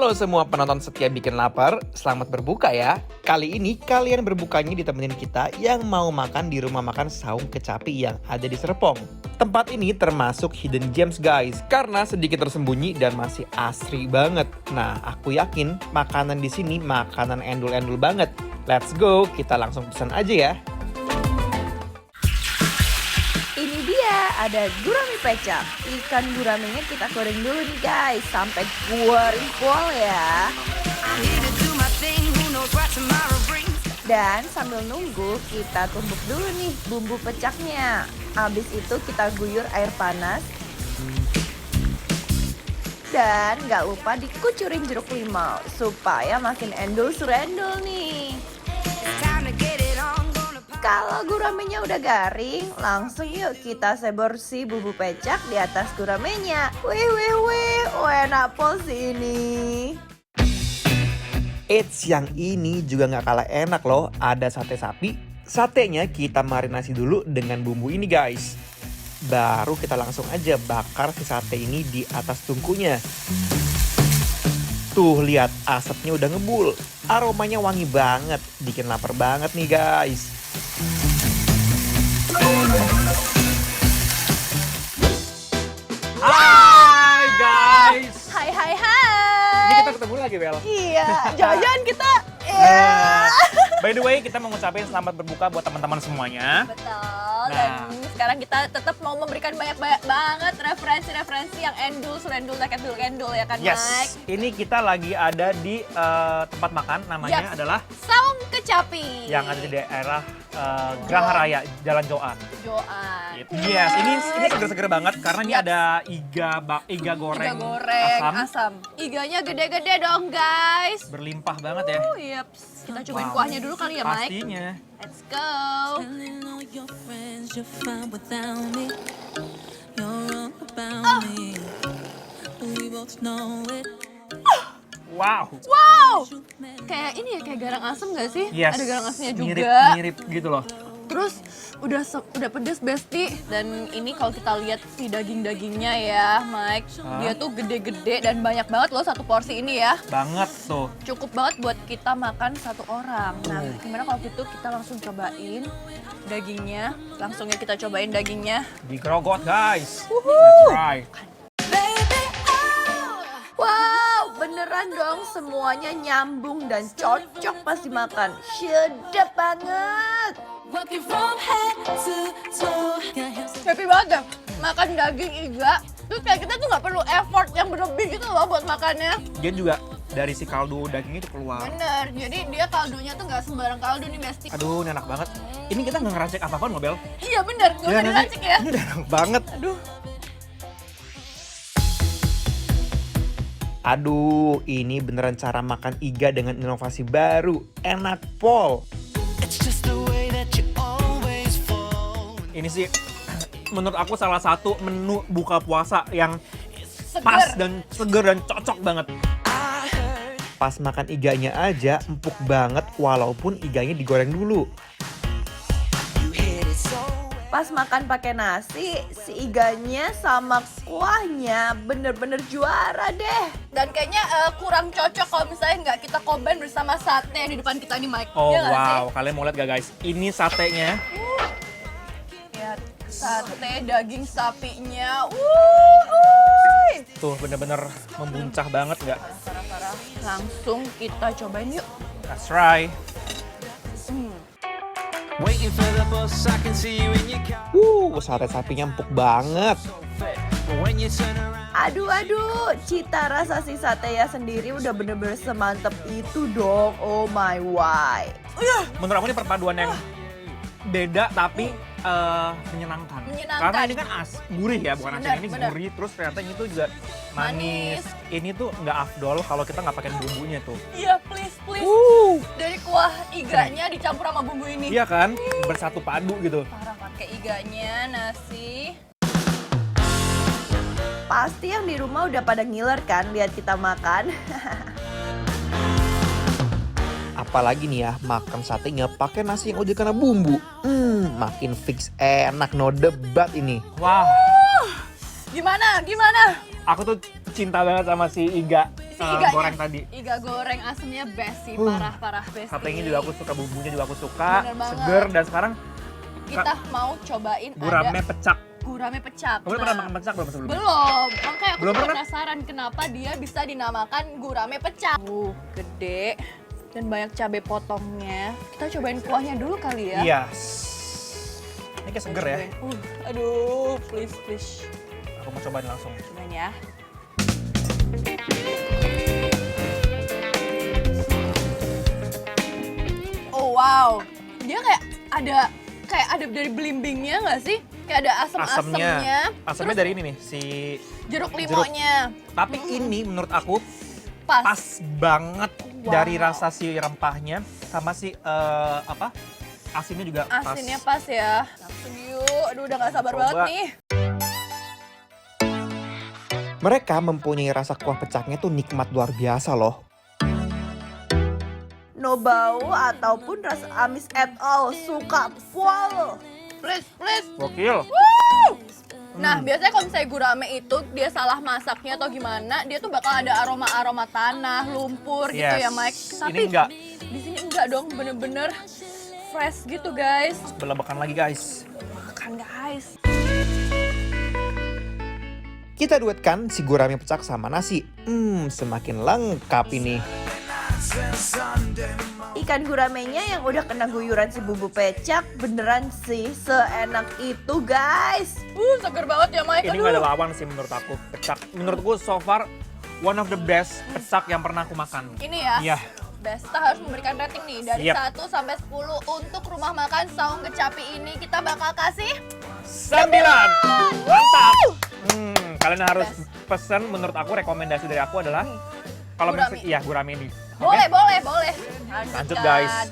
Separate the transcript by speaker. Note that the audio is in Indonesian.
Speaker 1: Halo semua penonton setia Bikin Lapar, selamat berbuka ya. Kali ini kalian berbukanya ditemenin kita yang mau makan di rumah makan Saung Kecapi yang ada di Serpong. Tempat ini termasuk hidden gems guys, karena sedikit tersembunyi dan masih asri banget. Nah, aku yakin makanan di sini makanan endul-endul banget. Let's go, kita langsung pesan aja ya.
Speaker 2: Ini dia, ada gurame pecak. Ikan guramenya kita goreng dulu nih guys, sampai kuar-kuar ya. Dan sambil nunggu, kita tumbuk dulu nih bumbu pecaknya. Habis itu kita guyur air panas. Dan gak lupa dikucurin jeruk limau, supaya makin endul surendul nih. Kalau guramenya udah garing, langsung yuk kita sebor si bumbu pecak di atas guramenya. Wih, enak pol sih ini.
Speaker 1: Eits, yang ini juga nggak kalah enak loh. Ada sate sapi. Satenya kita marinasi dulu dengan bumbu ini guys. Baru kita langsung aja bakar si sate ini di atas tungkunya. Tuh lihat asapnya udah ngebul. Aromanya wangi banget. Bikin lapar banget nih guys. Hai guys.
Speaker 2: Hai.
Speaker 1: Ini kita ketemu lagi Bel.
Speaker 2: Iya, jangan-jangan kita
Speaker 3: By the way, kita mau ngucapin selamat berbuka buat teman-teman semuanya.
Speaker 2: Betul,
Speaker 3: Nah.
Speaker 2: dan sekarang kita tetap mau memberikan banyak-banyak banget referensi-referensi yang endul, surendul, lekendul ya kan
Speaker 3: Yes,
Speaker 2: Mike?
Speaker 3: ini kita lagi ada di tempat makan, namanya
Speaker 2: Yes.
Speaker 3: adalah
Speaker 2: Saung Kecapi.
Speaker 3: yang ada di daerah Geraha Raya, Jalan Joan.
Speaker 2: Joan.
Speaker 3: Yes, ini seger-seger banget karena ini
Speaker 2: Yes.
Speaker 3: ada iga goreng,
Speaker 2: Iga goreng
Speaker 3: asam,
Speaker 2: asam. Iganya gede-gede dong guys.
Speaker 3: berlimpah banget ya.
Speaker 2: Yeps. Kita cobain
Speaker 3: Wow.
Speaker 2: kuahnya dulu kali ya Mike.
Speaker 3: Pastinya.
Speaker 2: Let's go.
Speaker 4: Telling all your friends you're fine without me. You're wrong about me. We both know it.
Speaker 3: Wow.
Speaker 2: Wow. Kayak ini ya, kayak garang asam gak sih?
Speaker 3: Yes.
Speaker 2: Ada garang asamnya juga.
Speaker 3: Mirip gitu loh.
Speaker 2: Terus udah pedes besti, dan ini kalau kita lihat si daging-dagingnya ya Mike, dia tuh gede-gede dan banyak banget loh satu porsi ini ya.
Speaker 3: Banget tuh.
Speaker 2: Cukup banget buat kita makan satu orang. Nah, gimana kalau gitu kita langsung cobain dagingnya. Langsung ya kita cobain dagingnya.
Speaker 3: Digerogot guys. That's right.
Speaker 2: Wow, beneran dong semuanya nyambung dan cocok pas dimakan. Sedap banget.
Speaker 4: Working from head to toe.
Speaker 2: Happy banget deh makan daging iga. Terus kayak kita tuh nggak perlu effort yang berlebih gitu loh buat makannya.
Speaker 3: Dia juga dari si kaldu daging itu keluar.
Speaker 2: Bener, jadi dia kaldunya tuh nggak sembarang kaldu nih Besti.
Speaker 3: Aduh, ini enak banget. Ini kita nggak ngeracik apa-apaan, Mabel.
Speaker 2: Iya bener, nggak usah diracik ya.
Speaker 3: Ini udah enak banget.
Speaker 1: Aduh, ini beneran cara makan iga dengan inovasi baru. Enak pol.
Speaker 4: It's just the way that you always fall.
Speaker 3: Ini sih menurut aku salah satu menu buka puasa yang
Speaker 2: Seger.
Speaker 3: pas dan seger dan cocok banget.
Speaker 1: Pas makan iganya aja empuk banget walaupun iganya digoreng dulu.
Speaker 2: Pas makan pakai nasi, si iganya sama kuahnya bener-bener juara deh. Dan kayaknya kurang cocok kalau misalnya nggak kita combine bersama sate yang di depan kita nih Mike.
Speaker 3: Oh
Speaker 2: Iya nggak sih?
Speaker 3: wow, kalian mau lihat gak guys? Ini satenya.
Speaker 2: Lihat sate daging sapinya.
Speaker 3: Tuh bener-bener membuncah banget gak?
Speaker 2: Parah-parah. Langsung kita cobain yuk.
Speaker 3: That's right.
Speaker 4: Waiting for the bus, I can see you in your car.
Speaker 1: Sate sapinya empuk banget.
Speaker 4: But when you turn around,
Speaker 2: Aduh, cita rasa si sate ya sendiri udah bener-bener semantep itu dong. Oh my why.
Speaker 3: Menurut aku ini perpaduan yang beda tapi menyenangkan.
Speaker 2: Menyenangkan.
Speaker 3: Karena ini kan gurih ya, bukan asin. Ini
Speaker 2: Bener.
Speaker 3: gurih, terus ternyata ini tuh juga
Speaker 2: Manis.
Speaker 3: manis. Ini tuh nggak afdol kalau kita nggak pakai bumbunya tuh.
Speaker 2: Iya, please. Dari kuah iganya dicampur sama bumbu ini.
Speaker 3: Iya kan? Bersatu padu gitu.
Speaker 2: Parah, pakai iganya, nasi. Pasti yang di rumah udah pada ngiler kan lihat kita makan.
Speaker 1: Apalagi nih ya, makan satenya pakai nasi yang udah kena bumbu. Makin fix enak, no debat ini.
Speaker 3: Wah,
Speaker 2: Gimana?
Speaker 3: aku tuh cinta banget sama si Iga.
Speaker 2: iganya.
Speaker 3: goreng tadi.
Speaker 2: Iga goreng asemnya best sih, parah-parah best.
Speaker 3: Sate ini juga aku suka, bumbunya juga aku suka,
Speaker 2: Bener banget.
Speaker 3: seger, dan sekarang
Speaker 2: Kita mau cobain
Speaker 3: gurame
Speaker 2: ada
Speaker 3: pecak.
Speaker 2: gurame pecak.
Speaker 3: Kamu pernah makan pecak belum sebelumnya?
Speaker 2: Belum, makanya aku
Speaker 3: Belum pernah?
Speaker 2: penasaran kenapa dia bisa dinamakan gurame pecak. Gede dan banyak cabai potongnya. Kita cobain kuahnya dulu kali ya.
Speaker 3: Yes. Ini kayak seger ya.
Speaker 2: Aduh, please.
Speaker 3: Aku mau cobain langsung.
Speaker 2: Cobain ya. Oh wow, dia kayak ada dari belimbingnya nggak sih? Kayak ada asam-asamnya.
Speaker 3: Asamnya dari ini nih, si
Speaker 2: Jeruk limonya.
Speaker 3: Tapi ini menurut aku
Speaker 2: Pas.
Speaker 3: pas banget
Speaker 2: Wow.
Speaker 3: dari rasa si rempahnya sama si asinnya juga
Speaker 2: Asinnya
Speaker 3: pas.
Speaker 2: pas ya. Langsung yuk. Aduh udah gak sabar
Speaker 3: Coba.
Speaker 2: banget nih.
Speaker 1: Mereka mempunyai rasa kuah pecaknya tuh nikmat luar biasa loh.
Speaker 2: No bau ataupun rasa amis at all. Suka pol. Please.
Speaker 3: Gokil.
Speaker 2: Nah, biasanya kalau misalnya gurame itu dia salah masaknya atau gimana, dia tuh bakal ada aroma-aroma tanah, lumpur gitu
Speaker 3: Yes.
Speaker 2: ya, Mike. Tapi
Speaker 3: Ini enggak.
Speaker 2: di sini enggak dong, bener-bener fresh gitu, guys.
Speaker 3: Belabakan lagi guys.
Speaker 2: Makan, guys.
Speaker 1: Kita duetkan si gurame pecak sama nasi. Semakin lengkap ini.
Speaker 2: Ikan guramenya yang udah kena guyuran si bumbu pecak beneran sih seenak itu, guys. Seger banget ya, Mike.
Speaker 3: Ini nggak ada lawan sih menurut aku. Pecak menurutku so far one of the best pecak yang pernah aku makan.
Speaker 2: Ini ya.
Speaker 3: Iya.
Speaker 2: Best, kita harus memberikan rating nih dari
Speaker 3: Siap.
Speaker 2: 1 sampai 10 untuk rumah makan Saung Kecapi ini kita bakal kasih
Speaker 3: 9. Mantap. Kalian harus pesen, menurut aku rekomendasi dari aku adalah kalau
Speaker 2: Gurame.
Speaker 3: misalnya gurame ini.
Speaker 2: boleh.
Speaker 3: Lanjut, guys.